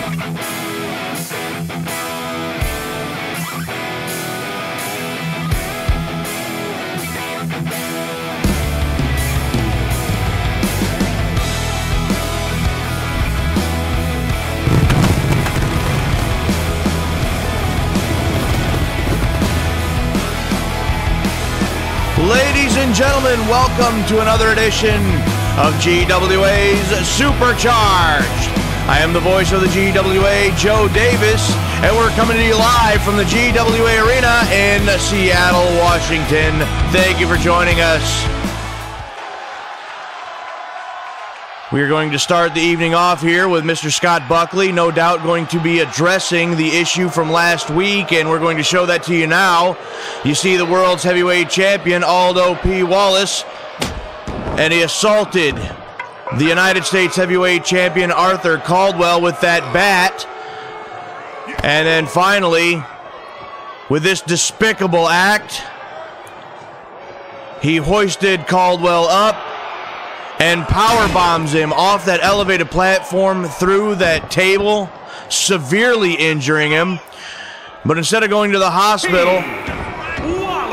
Ladies and gentlemen, welcome to another edition of GWA's Supercharged. I am the voice of the GWA, Joe Davis, and we're coming to you live from the GWA Arena in Seattle, Washington. Thank you for joining us. We are going to start the evening off here with Mr. Scott Buckley, no doubt going to be addressing the issue from last week, and we're going to show that to you now. You see the world's heavyweight champion, Aldo P. Wallace, and he assaulted the United States heavyweight champion, Arthur Caldwell, with that bat. And then finally, with this despicable act, he hoisted Caldwell up and power bombs him off that elevated platform through that table, severely injuring him. But instead of going to the hospital,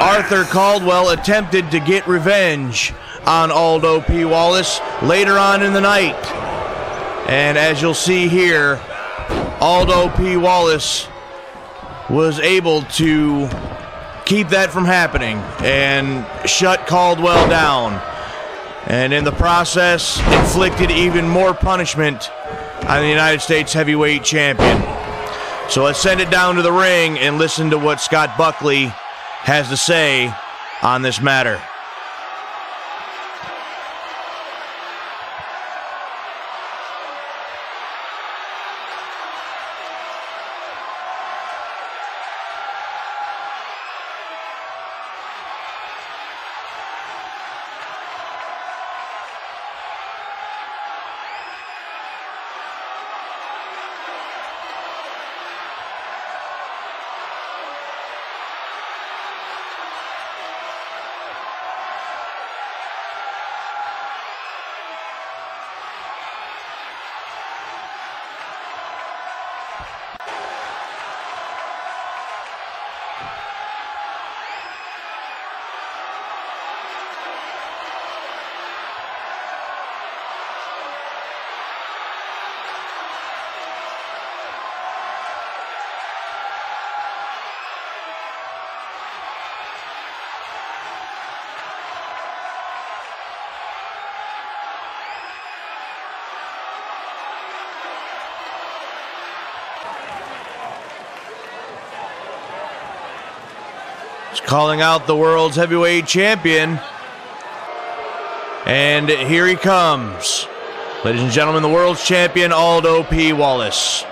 Arthur Caldwell attempted to get revenge on Aldo P. Wallace later on in the night. And as you'll see here, Aldo P. Wallace was able to keep that from happening and shut Caldwell down. And in the process, inflicted even more punishment on the United States heavyweight champion. So let's send it down to the ring and listen to what Scott Buckley has to say on this matter. Calling out the world's heavyweight champion. And here he comes. Ladies and gentlemen, the world's champion, Aldo P. Wallace.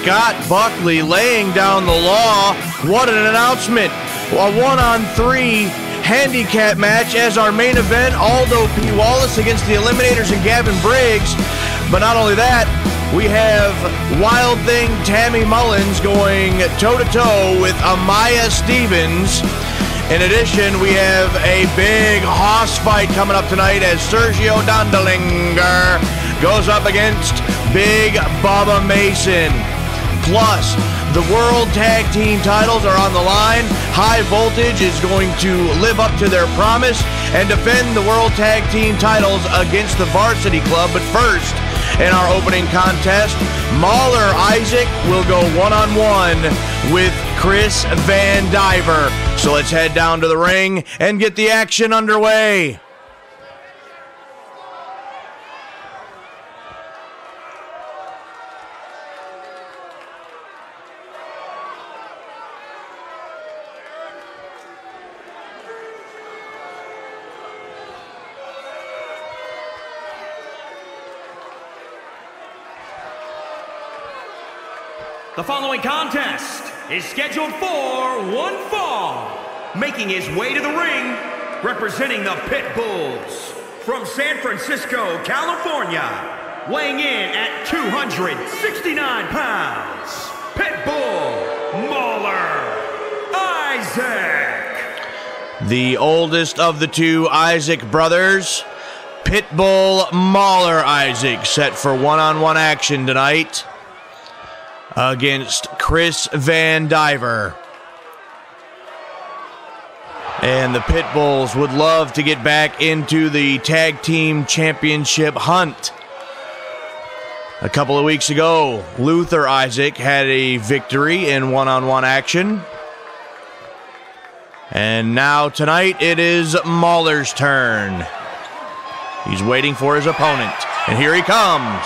Scott Buckley laying down the law. What an announcement. A 1-on-3 handicap match as our main event. Aldo P. Wallace against the Eliminators and Gavin Briggs. But not only that, we have Wild Thing Tammy Mullins going toe-to-toe with Amaya Stevens. In addition, we have a big hoss fight coming up tonight as Sergio Dondelinger goes up against Big Bubba Mason. Plus, the World Tag Team titles are on the line. High Voltage is going to live up to their promise and defend the World Tag Team titles against the Varsity Club. But first, in our opening contest, Mauler Isaac will go one-on-one with Chris Vandiver. So let's head down to the ring and get the action underway. The following contest is scheduled for one fall. Making his way to the ring, representing the Pit Bulls from San Francisco, California, weighing in at 269 pounds, Pitbull Mauler Isaac. The oldest of the two Isaac brothers, Pitbull Mauler Isaac, set for one-on-one action tonight against Chris Vandiver. And the Pitbulls would love to get back into the Tag Team Championship hunt. A couple of weeks ago, Luther Isaac had a victory in one-on-one action. And now tonight it is Mauler's turn. He's waiting for his opponent, and here he comes.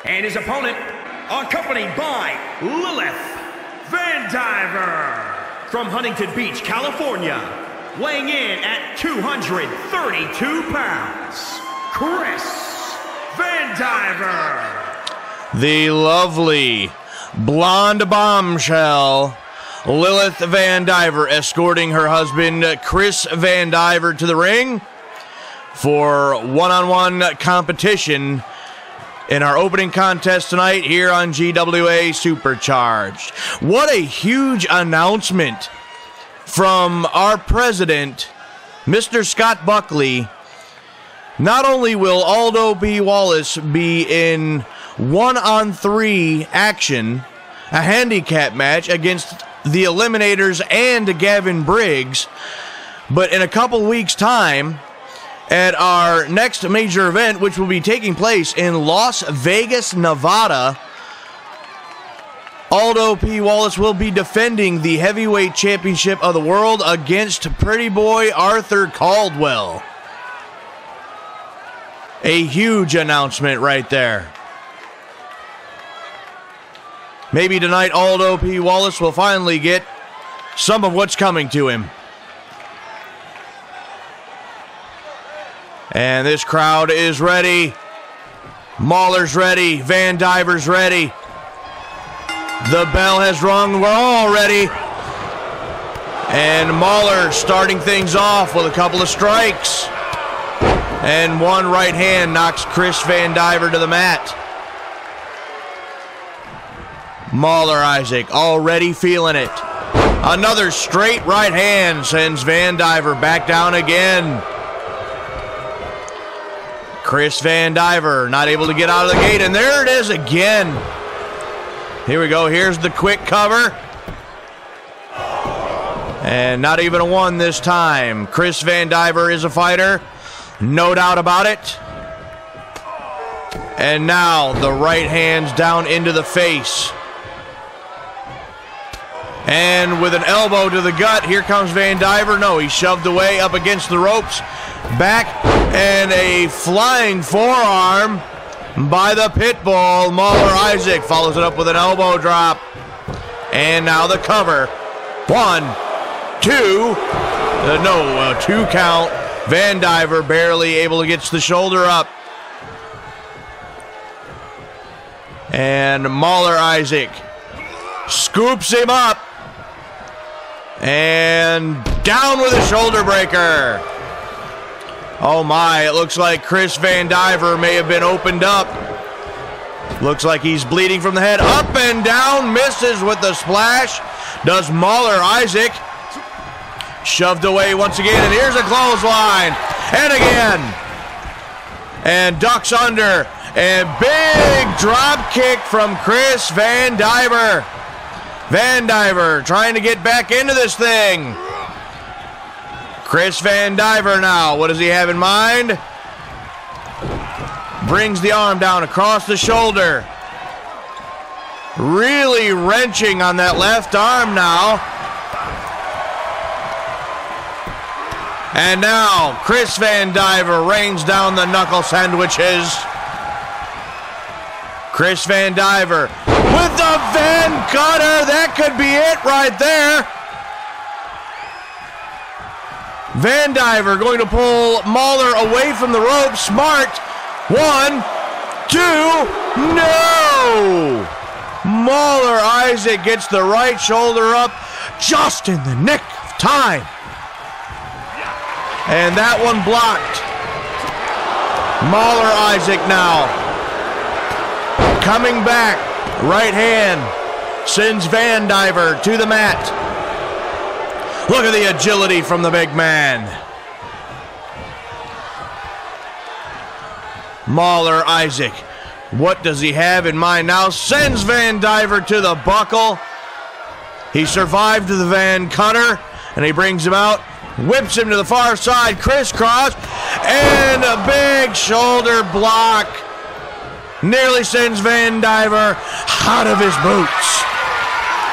And his opponent, accompanied by Lilith Vandiver from Huntington Beach, California, weighing in at 232 pounds, Chris Vandiver. The lovely blonde bombshell, Lilith Vandiver, escorting her husband, Chris Vandiver, to the ring for one-on-one competition in our opening contest tonight here on GWA Supercharged. What a huge announcement from our president, Mr. Scott Buckley. Not only will Aldo B. Wallace be in 1-on-3 action, a handicap match against the Eliminators and Gavin Briggs, but in a couple weeks' time, at our next major event, which will be taking place in Las Vegas, Nevada, Aldo P. Wallace will be defending the heavyweight championship of the world against Pretty Boy Arthur Caldwell. A huge announcement right there. Maybe tonight Aldo P. Wallace will finally get some of what's coming to him. And this crowd is ready. Mauler's ready. Vandiver's ready. The bell has rung. We're all ready. And Mauler starting things off with a couple of strikes. And one right hand knocks Chris Vandiver to the mat. Mauler Isaac already feeling it. Another straight right hand sends Vandiver back down again. Chris Vandiver not able to get out of the gate, and there it is again. Here we go. Here's the quick cover. And not even a one this time. Chris Vandiver is a fighter. No doubt about it. And now the right hands down into the face. And with an elbow to the gut, here comes Vandiver. No, he's shoved away up against the ropes. Back, and a flying forearm by the Pitbull. Mauler Isaac follows it up with an elbow drop. And now the cover. 1, 2, 2 count. Vandiver barely able to get the shoulder up. And Mauler Isaac scoops him up. And down with a shoulder breaker. Oh my, it looks like Chris Vandiver may have been opened up. Looks like he's bleeding from the head. Up and down, misses with the splash. Does Mauler Isaac. Shoved away once again, and here's a clothesline. And again. And ducks under. And big drop kick from Chris Vandiver. Vandiver trying to get back into this thing. Chris Vandiver now. What does he have in mind? Brings the arm down across the shoulder. Really wrenching on that left arm now. And now Chris Vandiver rains down the knuckle sandwiches. Chris Vandiver with the Van Cutter. That could be it right there. Vandiver going to pull Mauler away from the rope. Smart. 1, 2, no! Mauler Isaac gets the right shoulder up just in the nick of time. And that one blocked. Mauler Isaac now. Coming back. Right hand. Sends Vandiver to the mat. Look at the agility from the big man. Mauler Isaac. What does he have in mind now? Sends Vandiver to the buckle. He survived the Van Cutter, and he brings him out. Whips him to the far side. Crisscross. And a big shoulder block. Nearly sends Vandiver out of his boots.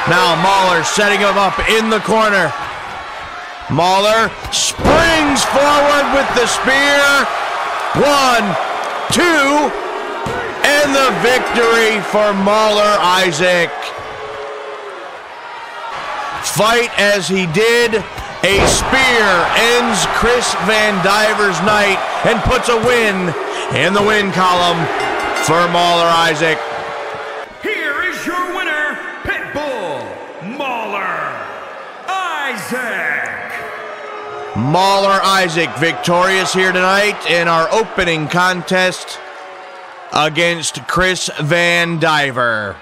Now Mauler setting him up in the corner. Mauler springs forward with the spear. 1, 2, and the victory for Mauler Isaac. Fight as he did. A spear ends Chris Vandiver's night and puts a win in the win column for Mauler Isaac. Here is your winner, Pitbull Mauler Isaac. Mauler Isaac victorious here tonight in our opening contest against Chris Vandiver.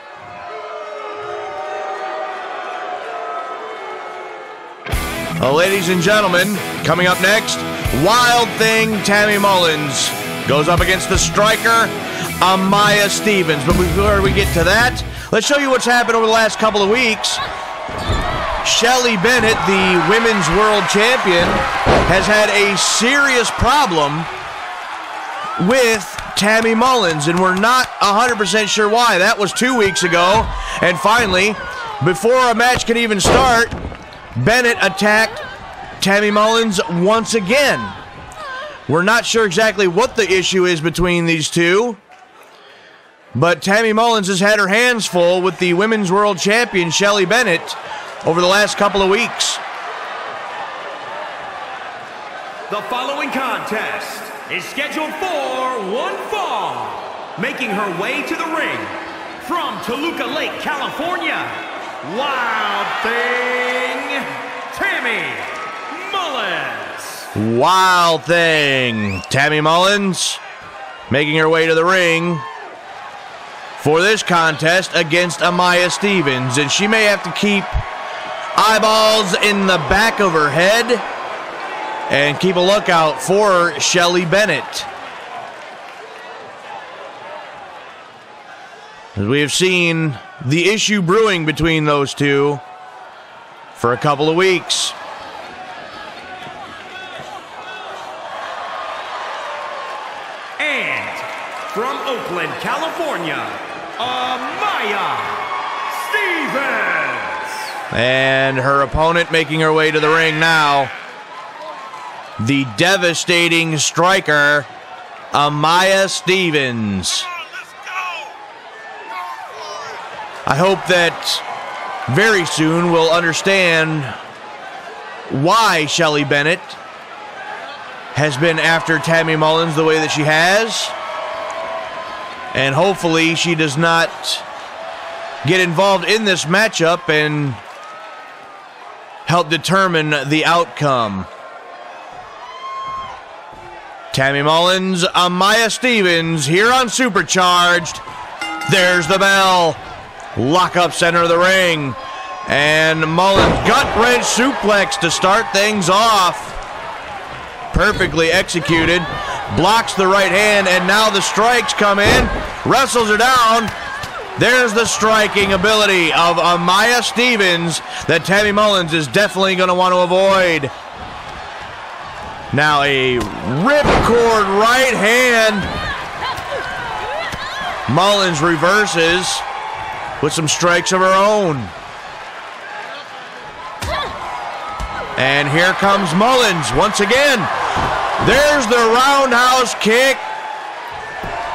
Well, ladies and gentlemen, coming up next, Wild Thing Tammy Mullins goes up against the striker, Amaya Stevens. But before we get to that, let's show you what's happened over the last couple of weeks. Shelly Bennett, the Women's World Champion, has had a serious problem with Tammy Mullins, and we're not 100% sure why. That was 2 weeks ago, and finally, before a match could even start, Bennett attacked Tammy Mullins once again. We're not sure exactly what the issue is between these two, but Tammy Mullins has had her hands full with the Women's World Champion, Shelly Bennett, over the last couple of weeks. The following contest is scheduled for one fall. Making her way to the ring from Toluca Lake, California, Wild Thing, Tammy Mullins. Wild Thing, Tammy Mullins, making her way to the ring for this contest against Amaya Stevens. And she may have to keep eyeballs in the back of her head and keep a lookout for Shelly Bennett. As we have seen the issue brewing between those two for a couple of weeks. And from Oakland, California, Amaya Stevens. And her opponent making her way to the ring now. The devastating striker, Amaya Stevens. I hope that very soon we'll understand why Shelly Bennett has been after Tammy Mullins the way that she has. And hopefully she does not get involved in this matchup and help determine the outcome. Tammy Mullins, Amaya Stevens here on Supercharged. There's the bell. Lock up center of the ring. And Mullins gut-wrench suplex to start things off. Perfectly executed. Blocks the right hand, and now the strikes come in. Wrestles her down. There's the striking ability of Amaya Stevens that Tammy Mullins is definitely going to want to avoid. Now a ripcord right hand. Mullins reverses with some strikes of her own. And here comes Mullins once again. There's the roundhouse kick.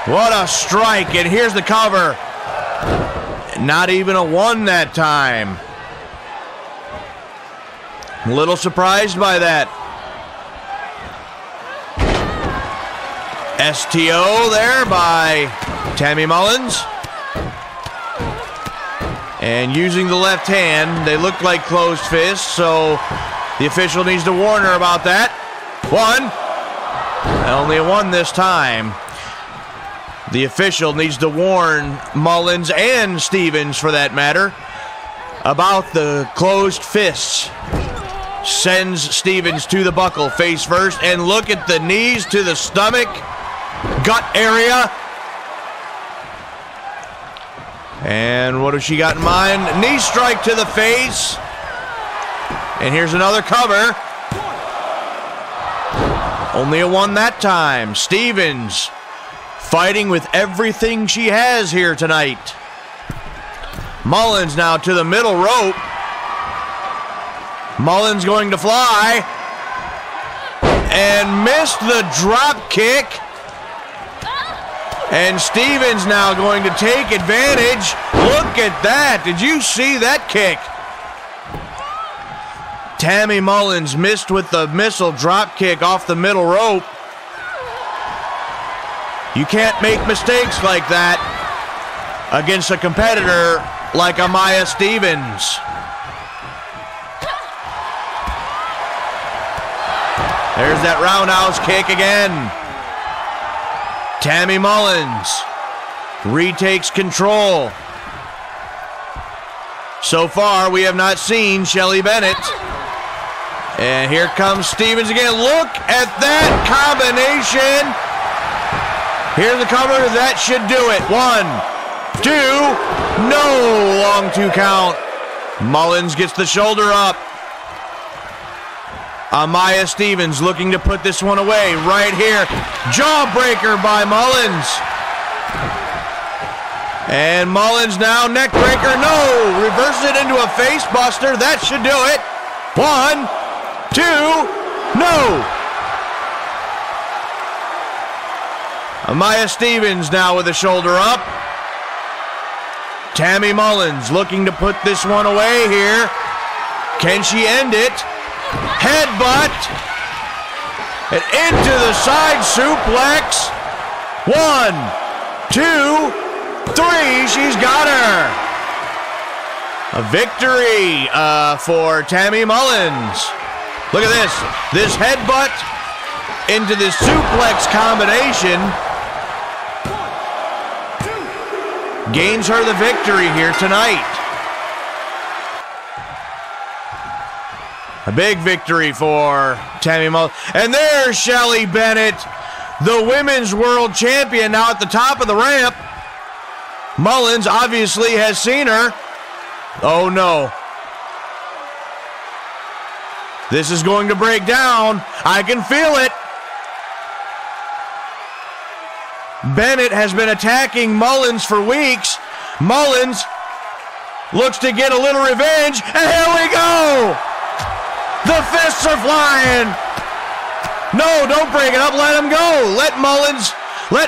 What a strike. And here's the cover. Not even a one that time. A little surprised by that. STO there by Tammy Mullins. And using the left hand, they look like closed fists, so the official needs to warn her about that. One. Only a one this time. The official needs to warn Mullins and Stevens, for that matter, about the closed fists. Sends Stevens to the buckle face first, and look at the knees to the stomach, gut area. And what has she got in mind? Knee strike to the face. And here's another cover. Only a one that time. Stevens fighting with everything she has here tonight. Mullins now to the middle rope. Mullins going to fly. And missed the drop kick. And Stevens now going to take advantage. Look at that. Did you see that kick? Tammy Mullins missed with the missile drop kick off the middle rope. You can't make mistakes like that against a competitor like Amaya Stevens. There's that roundhouse kick again. Tammy Mullins retakes control. So far, we have not seen Shelly Bennett. And here comes Stevens again. Look at that combination. Here's the cover. That should do it. 1, 2, no, long 2 count. Mullins gets the shoulder up. Amaya Stevens looking to put this one away right here. Jawbreaker by Mullins. And Mullins now neck breaker. No, reverses it into a face buster. That should do it. 1, 2, no. Amaya Stevens now with the shoulder up. Tammy Mullins looking to put this one away here. Can she end it? Headbutt. And into the side suplex. 1, 2, 3. She's got her. A victory for Tammy Mullins. Look at this. This headbutt into this suplex combination gains her the victory here tonight. A big victory for Tammy Mullins. And there's Shelly Bennett, the Women's World Champion, now at the top of the ramp. Mullins obviously has seen her. Oh no. This is going to break down. I can feel it. Bennett has been attacking Mullins for weeks. Mullins looks to get a little revenge. And here we The fists are flying. No, don't break it up. Let him go. Let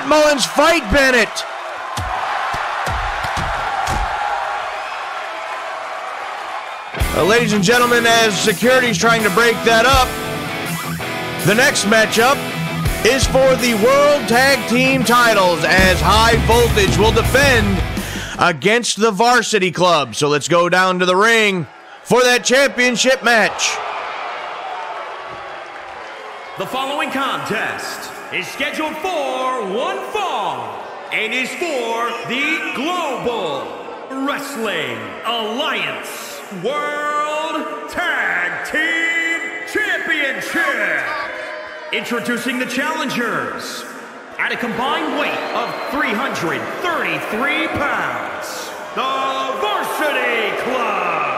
Mullins fight Bennett. Ladies and gentlemen, as security's trying to break that up, the next matchup is for the World Tag Team titles, as High Voltage will defend against the Varsity Club. So let's go down to the ring for that championship match. The following contest is scheduled for one fall and is for the Global Wrestling Alliance World Tag Team Championship. Introducing the challengers at a combined weight of 333 pounds, the Varsity Club.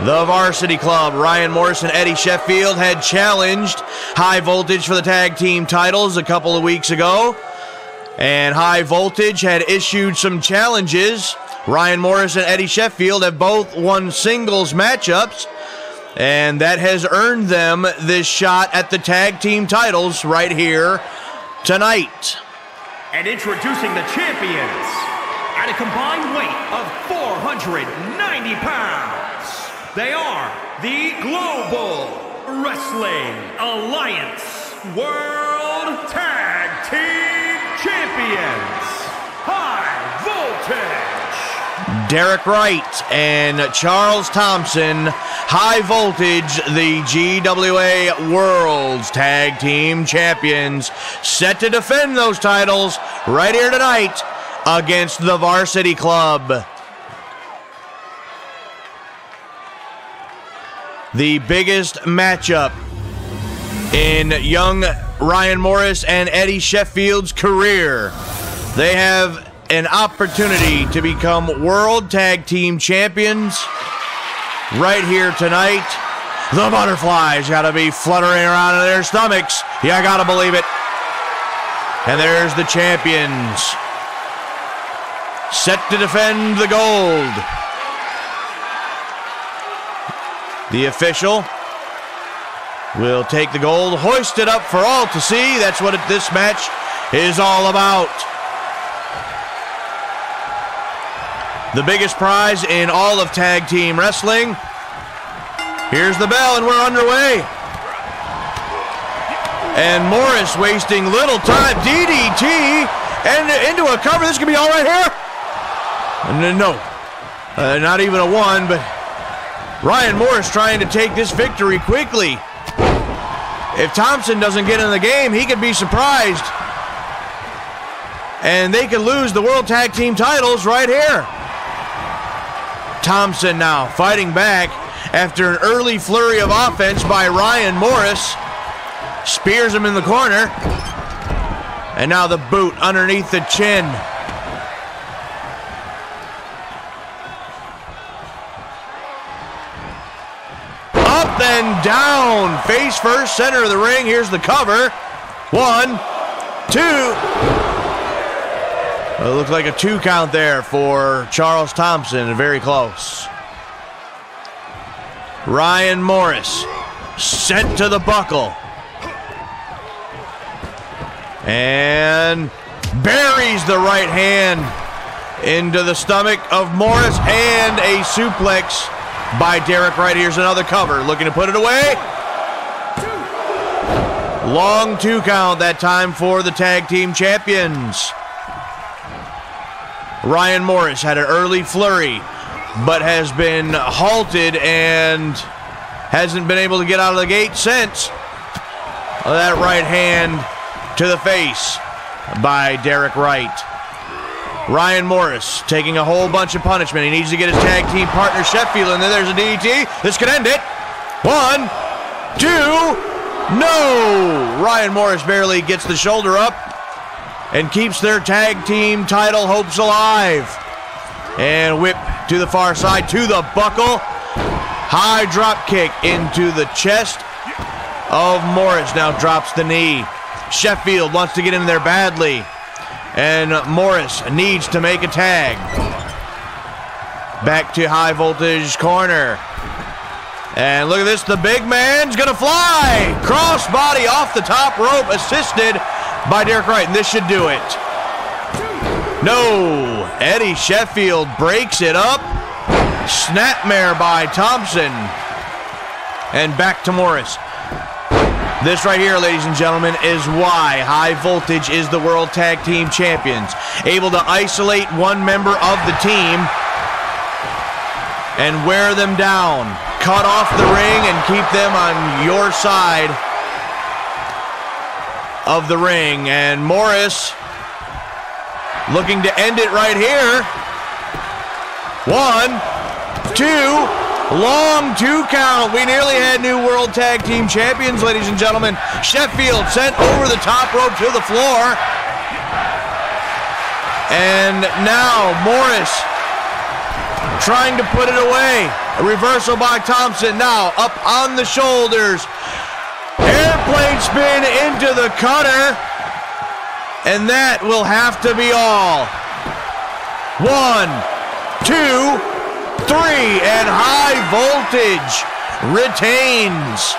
The Varsity Club, Ryan Morris and Eddie Sheffield, had challenged High Voltage for the tag team titles a couple of weeks ago. And High Voltage had issued some challenges. Ryan Morris and Eddie Sheffield have both won singles matchups, and that has earned them this shot at the tag team titles right here tonight. And introducing the champions at a combined weight of 490 pounds, they are the Global Wrestling Alliance World Tag Team Champions, High Voltage. Derek Wright and Charles Thompson, High Voltage, the GWA World's Tag Team Champions, set to defend those titles right here tonight against the Varsity Club. The biggest matchup in young Ryan Morris and Eddie Sheffield's career. They have an opportunity to become World Tag Team Champions right here tonight. The butterflies got to be fluttering around in their stomachs. Yeah, I got to believe it. And there's the champions, set to defend the gold. The official will take the gold, hoist it up for all to see. That's what this match is all about. The biggest prize in all of tag team wrestling. Here's the bell, and we're underway. And Morris wasting little time. DDT and into a cover. This could be all right here. No, not even a one, but Ryan Morris trying to take this victory quickly. If Thompson doesn't get in the game, he could be surprised. And they could lose the World Tag Team titles right here. Thompson now fighting back after an early flurry of offense by Ryan Morris. Spears him in the corner. And now the boot underneath the chin. Up and down. Face first, center of the ring. Here's the cover. 1, 2. It looked like a 2 count there for Charles Thompson, very close. Ryan Morris sent to the buckle. And buries the right hand into the stomach of Morris, and a suplex by Derek Wright. Here's another cover, looking to put it away. Long 2 count that time for the tag team champions. Ryan Morris had an early flurry, but has been halted and hasn't been able to get out of the gate since. That right hand to the face by Derek Wright. Ryan Morris taking a whole bunch of punishment. He needs to get his tag team partner Sheffield in there. There's a DDT. This could end it. 1, 2, no! Ryan Morris barely gets the shoulder up and keeps their tag team title hopes alive. And whip to the far side to the buckle. High drop kick into the chest of Morris. Now drops the knee. Sheffield wants to get in there badly, and Morris needs to make a tag. Back to High Voltage corner. And look at this, the big man's gonna fly! Crossbody off the top rope, assisted by Derek Wright, and this should do it. No, Eddie Sheffield breaks it up. Snapmare by Thompson. And back to Morris. This right here, ladies and gentlemen, is why High Voltage is the World Tag Team Champions. Able to isolate one member of the team and wear them down. Cut off the ring and keep them on your side of the ring. And Morris looking to end it right here. 1, 2, long 2 count. We nearly had new World Tag Team Champions, ladies and gentlemen. Sheffield sent over the top rope to the floor. And now Morris trying to put it away. A reversal by Thompson. Now up on the shoulders. Airplane spin into the cutter. And that will have to be all. 1, 2, 3. And High Voltage retains.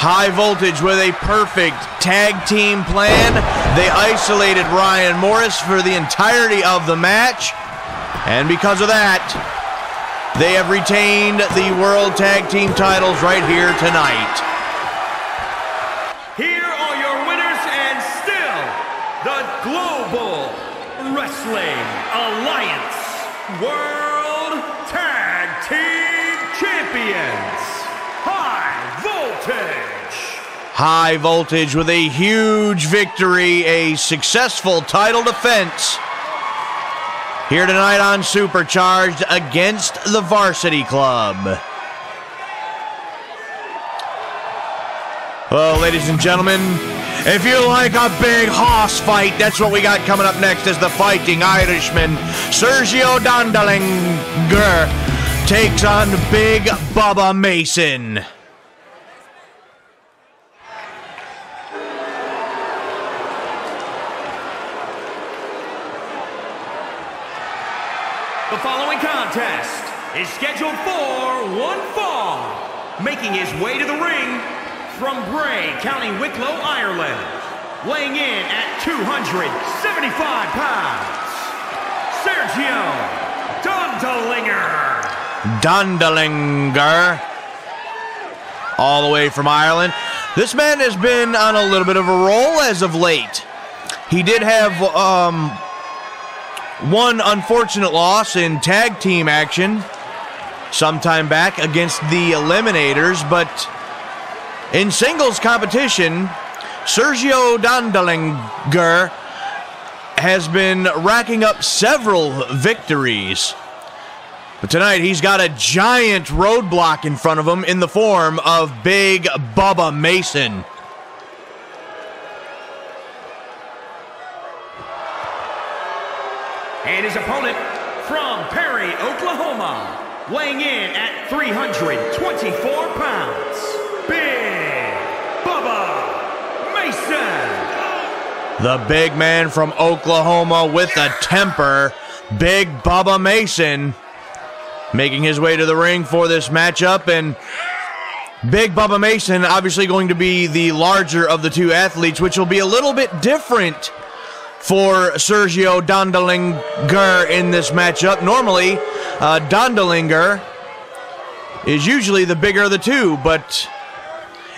High Voltage with a perfect tag team plan. They isolated Ryan Morris for the entirety of the match. And because of that, they have retained the World Tag Team titles right here tonight. Here are your winners and still the Global Wrestling Alliance World Tag Team Champions, High Voltage. High Voltage with a huge victory, a successful title defense here tonight on Supercharged against the Varsity Club. Well, ladies and gentlemen, if you like a big hoss fight, that's what we got coming up next as the Fighting Irishman, Sergio Dondelinger, takes on Big Bubba Mason. The following contest is scheduled for one fall. Making his way to the ring from Bray, County Wicklow, Ireland. Weighing in at 275 pounds, Sergio Dondelinger. Dondelinger, all the way from Ireland. This man has been on a little bit of a roll as of late. He did have one unfortunate loss in tag team action sometime back against the Eliminators, but in singles competition, Sergio Dondelinger has been racking up several victories. But tonight he's got a giant roadblock in front of him in the form of Big Bubba Mason. And his opponent from Perry, Oklahoma, weighing in at 324 pounds, Big Bubba Mason. The big man from Oklahoma with a temper, Big Bubba Mason, making his way to the ring for this matchup. And Big Bubba Mason obviously going to be the larger of the two athletes, which will be a little bit different for Sergio Dondelinger in this matchup. Normally, Dondelinger is usually the bigger of the two, but,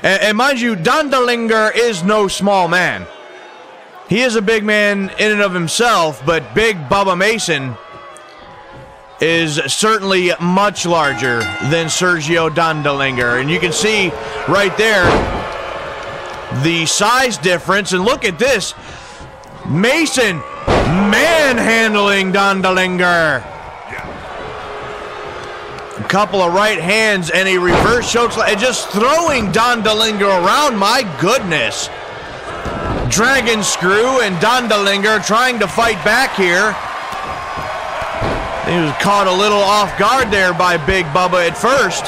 and mind you, Dondelinger is no small man. He is a big man in and of himself, but Big Bubba Mason is certainly much larger than Sergio Dondelinger. And you can see right there the size difference. And look at this. Mason manhandling Dondelinger. A couple of right hands and a reverse chokeslam, and just throwing Dondelinger around. My goodness. Dragon screw, and Dondelinger trying to fight back here. He was caught a little off guard there by Big Bubba at first.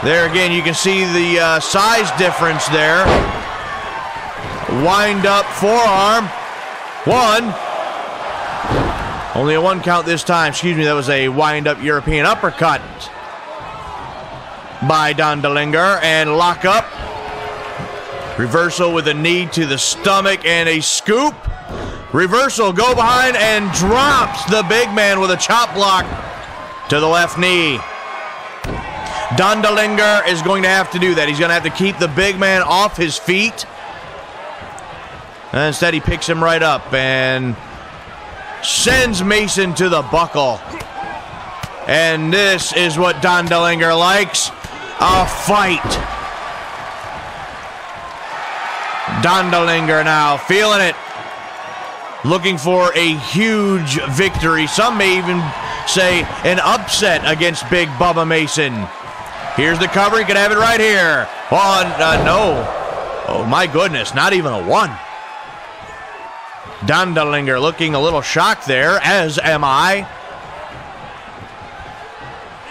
There again, you can see the size difference there. Wind up forearm. 1. Only a 1 count this time. Excuse me, that was a wind-up European uppercut by Dondelinger. And lock up. Reversal with a knee to the stomach and a scoop. Reversal, go behind and drops the big man with a chop block to the left knee. Dondelinger is going to have to do that. He's going to have to keep the big man off his feet. And instead, he picks him right up and sends Mason to the buckle. And this is what Dondelinger likes, a fight. Dondelinger now feeling it. Looking for a huge victory. Some may even say an upset against Big Bubba Mason. Here's the cover. He could have it right here. No. Oh, my goodness. Not even a 1. Dondelinger looking a little shocked there, as am I.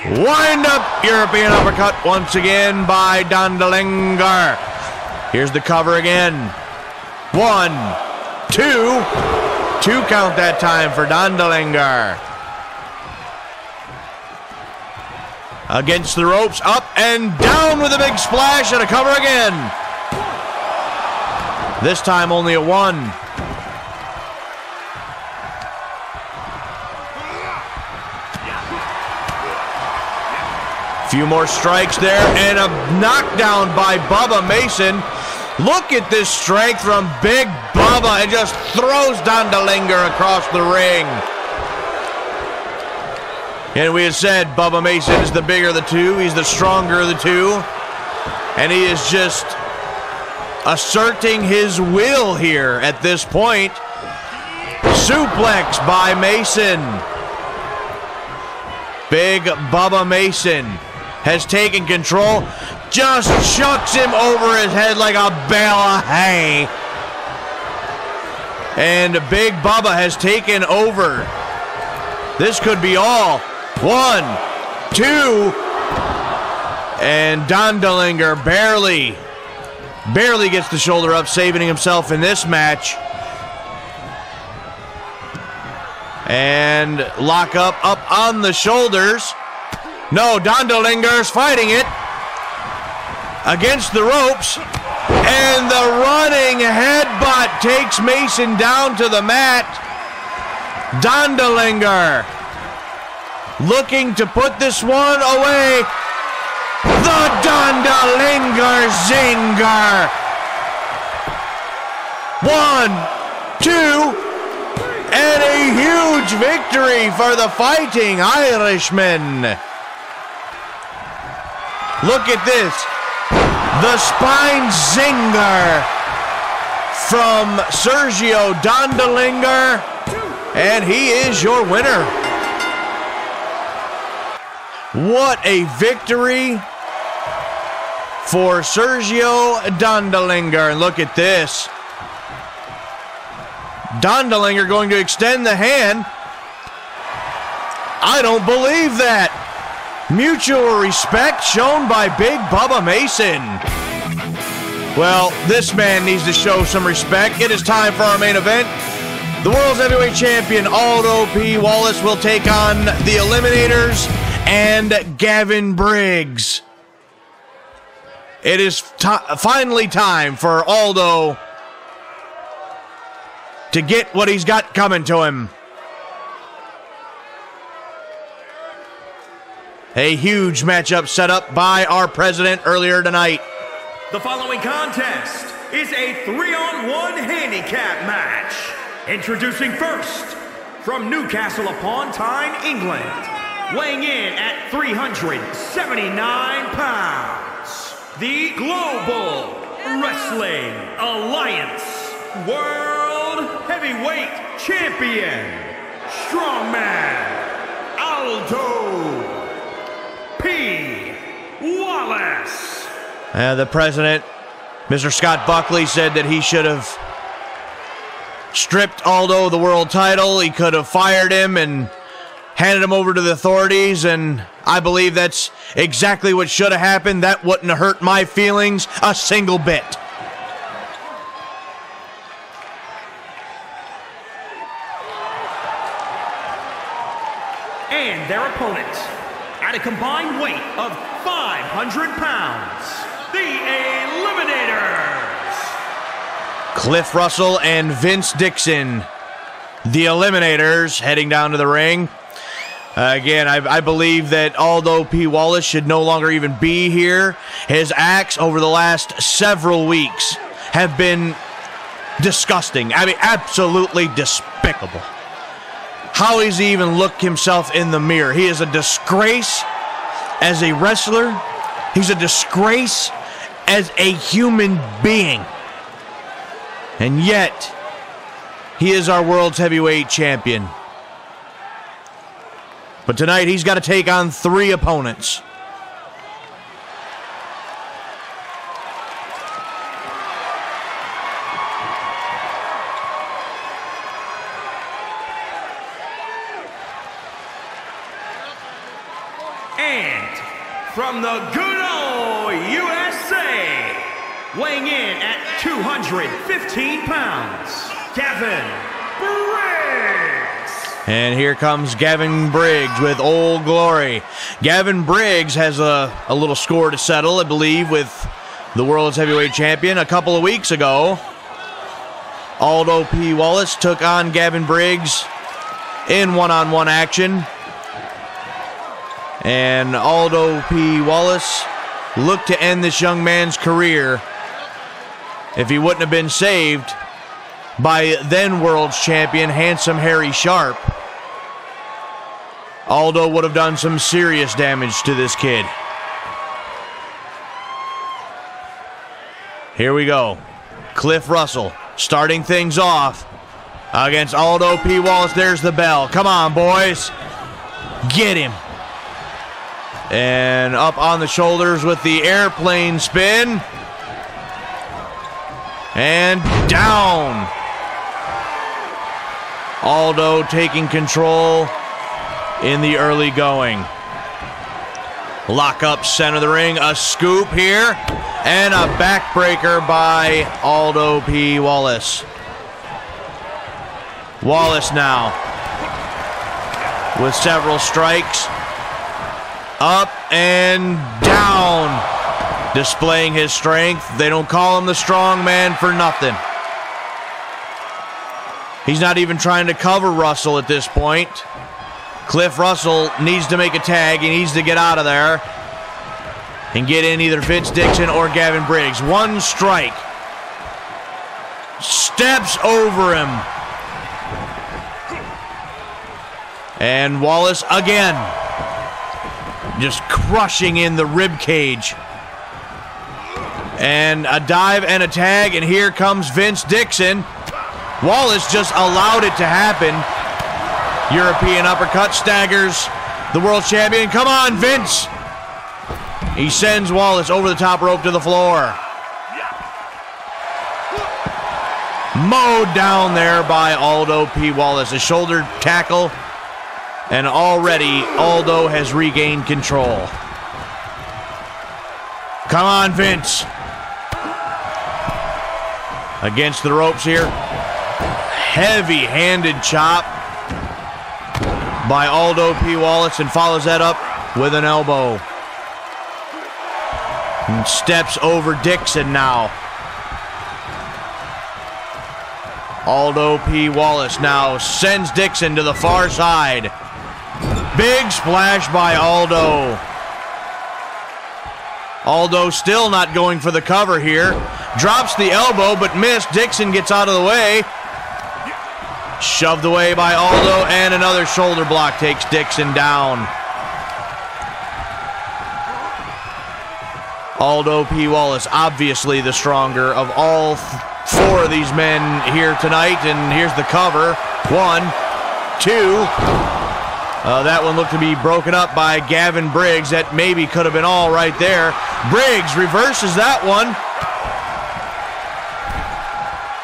Wind up European uppercut once again by Dondelinger. Here's the cover again. 1, 2. 2 count that time for Dondelinger. Against the ropes, up and down with a big splash and a cover again. This time only a 1. Few more strikes there and a knockdown by Bubba Mason. Look at this strength from Big Bubba, and just throws Dondelinger across the ring. And we had said Bubba Mason is the bigger of the two. He's the stronger of the two. And he is just asserting his will here at this point. Suplex by Mason. Big Bubba Mason has taken control. Just chucks him over his head like a bale of hay. And Big Bubba has taken over. This could be all. 1, 2. And Dondelinger barely gets the shoulder up, saving himself in this match. And lock up on the shoulders. No, Dondelinger's fighting it. Against the ropes, and the running headbutt takes Mason down to the mat. Dondelinger looking to put this one away. The Dondelinger zinger. 1, 2, and a huge victory for the Fighting Irishman. Look at this. The spine zinger from Sergio Dondelinger, and he is your winner. What a victory for Sergio Dondelinger. And look at this. Dondelinger going to extend the hand. I don't believe that. Mutual respect shown by Big Bubba Mason. Well, this man needs to show some respect. It is time for our main event. The World's Heavyweight Champion, Aldo P. Wallace, will take on the Eliminators and Gavin Briggs. It is finally time for Aldo to get what he's got coming to him. A huge matchup set up by our president earlier tonight. The following contest is a 3-on-1 handicap match. Introducing first, from Newcastle upon Tyne, England, weighing in at 379 pounds, the Global Wrestling Alliance World Heavyweight Champion, Strongman Aldo P. Wallace. The president, Mr. Scott Buckley, said that he should have stripped Aldo of the world title. He could have fired him and handed him over to the authorities, and I believe that's exactly what should have happened. That wouldn't have hurt my feelings a single bit. And their opponent, at a combined weight of 500 pounds, the Eliminators. Cliff Russell and Vince Dixon, the Eliminators, heading down to the ring. Again, I believe that Aldo P. Wallace should no longer even be here. His acts over the last several weeks have been disgusting. I mean, absolutely despicable. How he's even looked himself in the mirror. He is a disgrace as a wrestler. He's a disgrace as a human being. And yet, he is our world's heavyweight champion. But tonight, he's got to take on 3 opponents. And from the good old USA, weighing in at 215 pounds, Gavin Briggs. And here comes Gavin Briggs with Old Glory. Gavin Briggs has a little score to settle, I believe, with the world's heavyweight champion. A couple of weeks ago, Aldo P. Wallace took on Gavin Briggs in one-on-one action. And Aldo P. Wallace looked to end this young man's career if he wouldn't have been saved by then world's champion, Handsome Harry Sharp. Aldo would have done some serious damage to this kid. Here we go. Cliff Russell starting things off against Aldo P. Wallace. There's the bell. Come on, boys. Get him. And up on the shoulders with the airplane spin. And down. Aldo taking control in the early going. Lock up center of the ring. A scoop here. And a backbreaker by Aldo P. Wallace. Wallace now with several strikes. Up and down. Displaying his strength. They don't call him the strong man for nothing. He's not even trying to cover Russell at this point. Cliff Russell needs to make a tag. He needs to get out of there and get in either Vince Dixon or Gavin Briggs. One strike. Steps over him. And Wallace again. Just crushing in the rib cage. And a dive and a tag, and here comes Vince Dixon. Wallace just allowed it to happen. European uppercut staggers the world champion. Come on, Vince. He sends Wallace over the top rope to the floor. Mowed down there by Aldo P. Wallace. A shoulder tackle. And already Aldo has regained control. Come on, Vince. Against the ropes here. Heavy-handed chop by Aldo P. Wallace, and follows that up with an elbow. And steps over Dixon now. Aldo P. Wallace now sends Dixon to the far side. Big splash by Aldo. Aldo still not going for the cover here. Drops the elbow but missed. Dixon gets out of the way. Shoved away by Aldo, and another shoulder block takes Dixon down. Aldo P. Wallace, obviously the stronger of all 4 of these men here tonight. And here's the cover. 1, 2. That one looked to be broken up by Gavin Briggs. That maybe could have been all right there. Briggs reverses that one.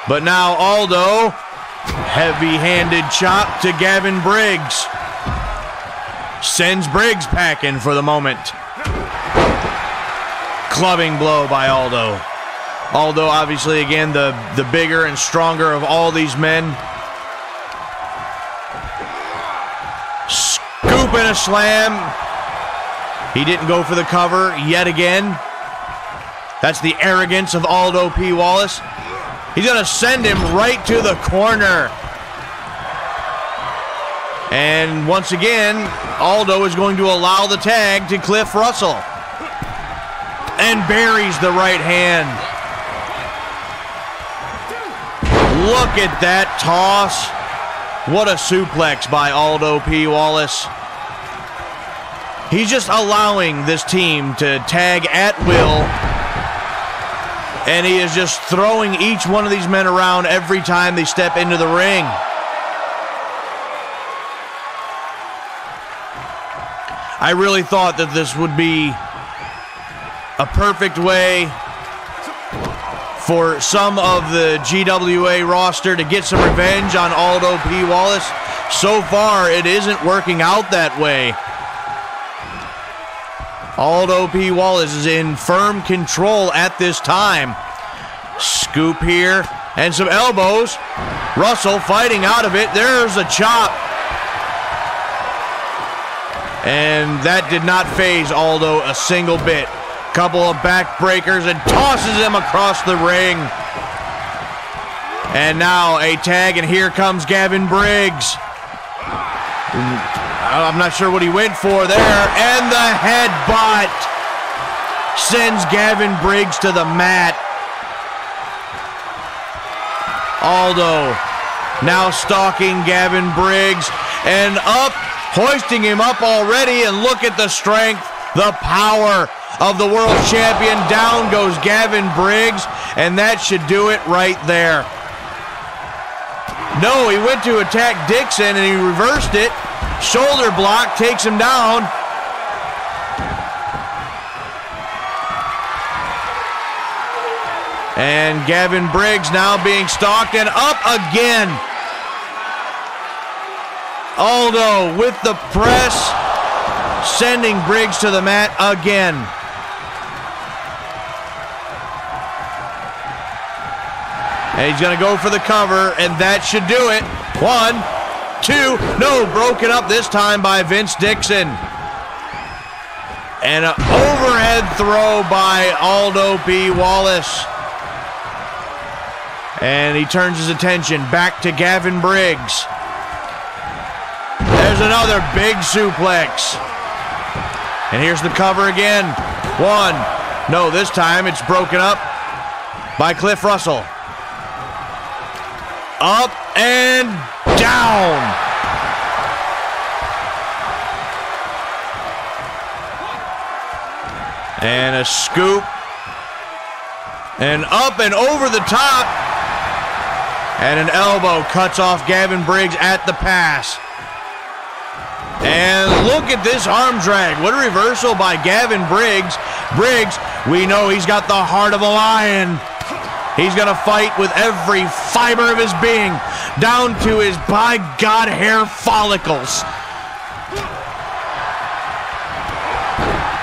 But now Aldo, heavy-handed chop to Gavin Briggs. Sends Briggs packing for the moment. Clubbing blow by Aldo. Aldo, obviously, again, the bigger and stronger of all these men. Scoop and a slam. He didn't go for the cover yet again. That's the arrogance of Aldo P. Wallace. He's going to send him right to the corner. And once again, Aldo is going to allow the tag to Cliff Russell. And buries the right hand. Look at that toss. What a suplex by Aldo P. Wallace. He's just allowing this team to tag at will. And he is just throwing each one of these men around every time they step into the ring. I really thought that this would be a perfect way for some of the GWA roster to get some revenge on Aldo P. Wallace. So far, it isn't working out that way. Aldo P. Wallace is in firm control at this time. Scoop here, and some elbows. Russell fighting out of it. There's a chop. And that did not faze Aldo a single bit. Couple of backbreakers and tosses him across the ring. And now a tag, and here comes Gavin Briggs. I'm not sure what he went for there. And the headbutt sends Gavin Briggs to the mat. Aldo now stalking Gavin Briggs and up, hoisting him up already. And look at the strength, the power of the world champion. Down goes Gavin Briggs, and that should do it right there. No, he went to attack Dixon and he reversed it. Shoulder block takes him down. And Gavin Briggs now being stalked and up again. Aldo with the press, sending Briggs to the mat again. And he's going to go for the cover, and that should do it. 1, 2, no, broken up this time by Vince Dixon. And an overhead throw by Aldo P. Wallace. And he turns his attention back to Gavin Briggs. There's another big suplex. And here's the cover again. 1, no, this time it's broken up by Cliff Russell. Up and down. And a scoop. And up and over the top. And an elbow cuts off Gavin Briggs at the pass. And look at this arm drag. What a reversal by Gavin Briggs. Briggs, we know he's got the heart of a lion. He's going to fight with every fiber of his being, down to his, by God, hair follicles.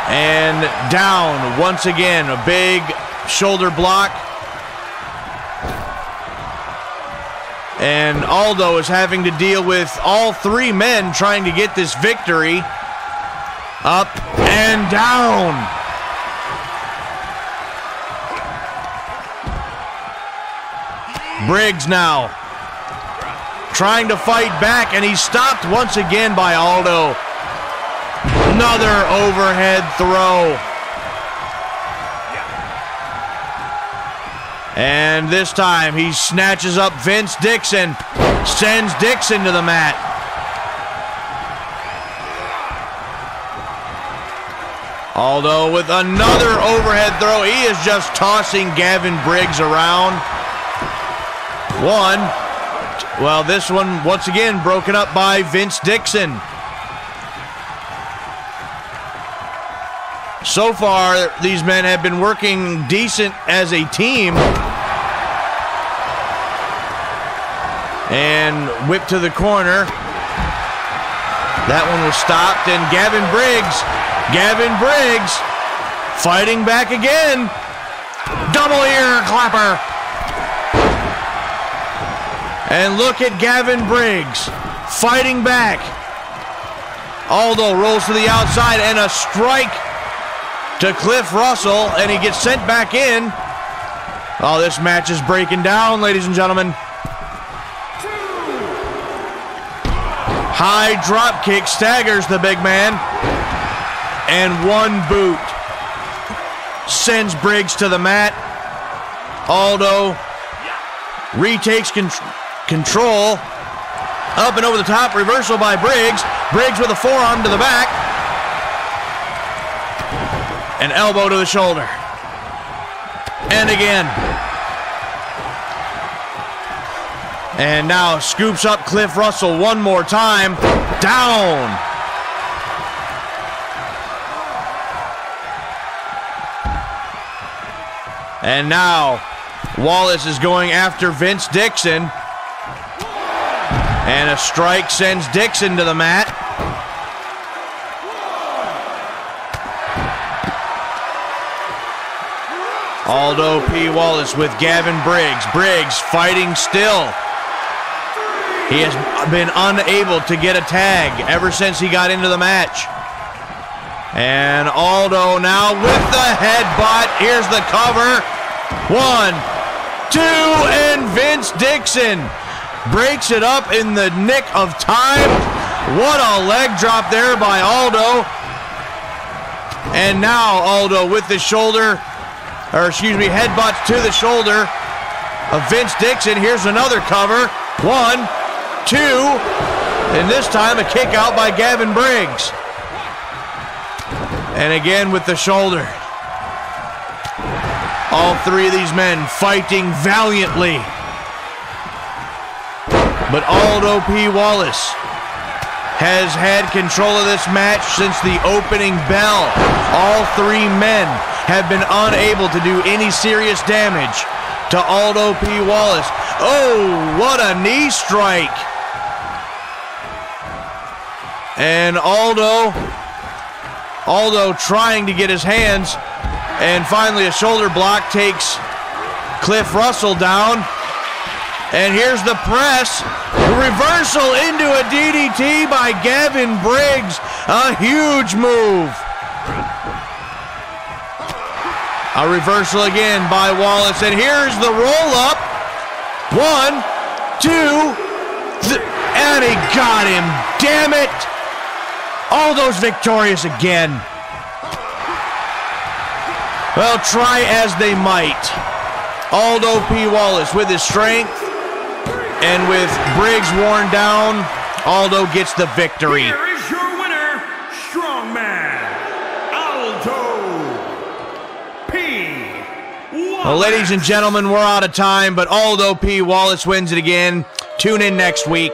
And down once again, a big shoulder block. And Aldo is having to deal with all three men trying to get this victory. Up and down. Briggs now trying to fight back, and he's stopped once again by Aldo. Another overhead throw. And this time he snatches up Vince Dixon, sends Dixon to the mat. Aldo with another overhead throw. He is just tossing Gavin Briggs around. 1. Well, this one once again broken up by Vince Dixon. So far, these men have been working decent as a team. And whipped to the corner. That one was stopped, and Gavin Briggs fighting back again. Double ear clapper. And look at Gavin Briggs fighting back. Aldo rolls to the outside and a strike to Cliff Russell, and he gets sent back in. Oh, this match is breaking down, ladies and gentlemen. High drop kick staggers the big man. And one boot sends Briggs to the mat. Aldo retakes control. Up and over the top, reversal by Briggs. Briggs with a forearm to the back. An elbow to the shoulder. And again. And now scoops up Cliff Russell one more time. Down. And now Wallace is going after Vince Dixon. And a strike sends Dixon to the mat. Aldo P. Wallace with Gavin Briggs. Briggs fighting still. He has been unable to get a tag ever since he got into the match. And Aldo now with the headbutt. Here's the cover. 1, 2, and Vince Dixon breaks it up in the nick of time. What a leg drop there by Aldo. And now Aldo with the shoulder, headbutts to the shoulder of Vince Dixon. Here's another cover. 1, 2, and this time a kick out by Gavin Briggs. And again with the shoulder. All three of these men fighting valiantly. But Aldo P. Wallace has had control of this match since the opening bell. All three men have been unable to do any serious damage to Aldo P. Wallace. Oh, what a knee strike. And Aldo trying to get his hands, and finally a shoulder block takes Cliff Russell down. And here's the press. Reversal into a DDT by Gavin Briggs. A huge move. A reversal again by Wallace. And here's the roll up. 1, 2, and he got him. Damn it. Aldo's victorious again. Well, try as they might. Aldo P. Wallace with his strength and with Briggs worn down, Aldo gets the victory. Here is your winner, Strongman, Aldo P. Wallace. Well, ladies and gentlemen, we're out of time, but Aldo P. Wallace wins it again. Tune in next week.